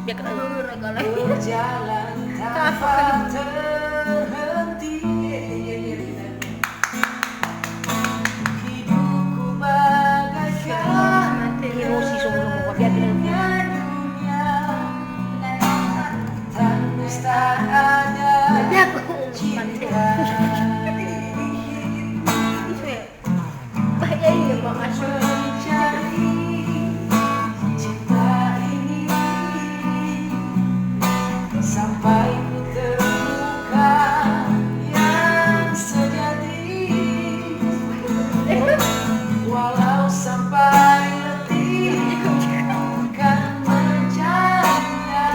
biar kena dulu regalnya. Berjalan tanpa terhenti, hidupku bagaikan emosi semua biar dunia tandus tak ada cinta. bahaya ini bang Asyik. Mencari cinta ini sampai ku temukan yang sejati, walau sampai letih kan mencarinya,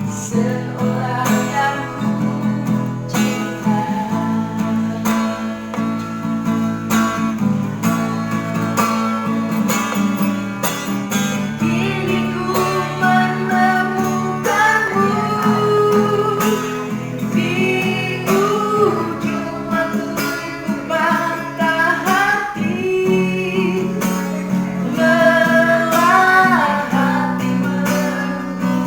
seorang yang ku cinta. Kini ku menemukanmu di ujung waktuku patah hati, lelah hati menunggu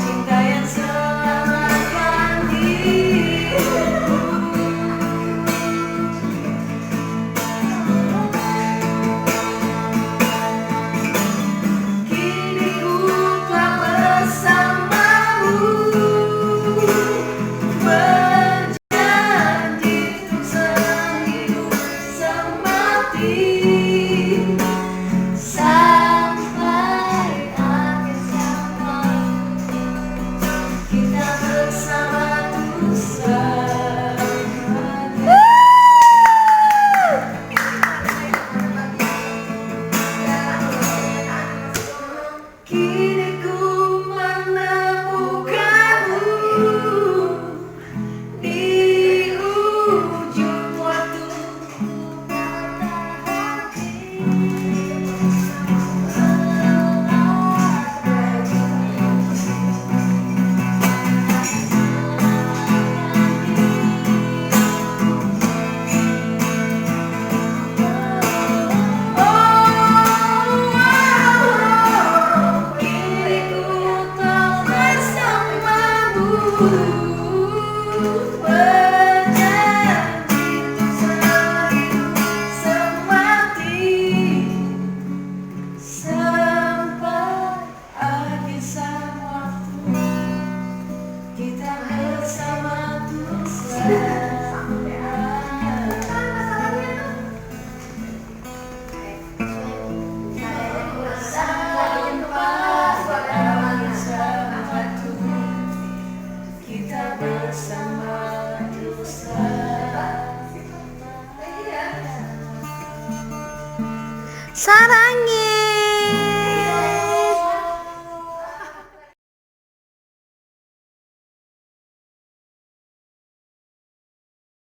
cinta yang selamatkan diriku. Kini ku telah bersamamu, berjanji untuk sehidup semati, sampai akhir zaman kita bersama untuk selamanya. Kini ku menemukanmu di ujung waktu patah hati, kini ku telah bersamamu, berjanji untuk sehidup semati, sampai akhir zaman waktu kita bersama untuk selamanya. Kita bersama untuk selamanya. Sarangi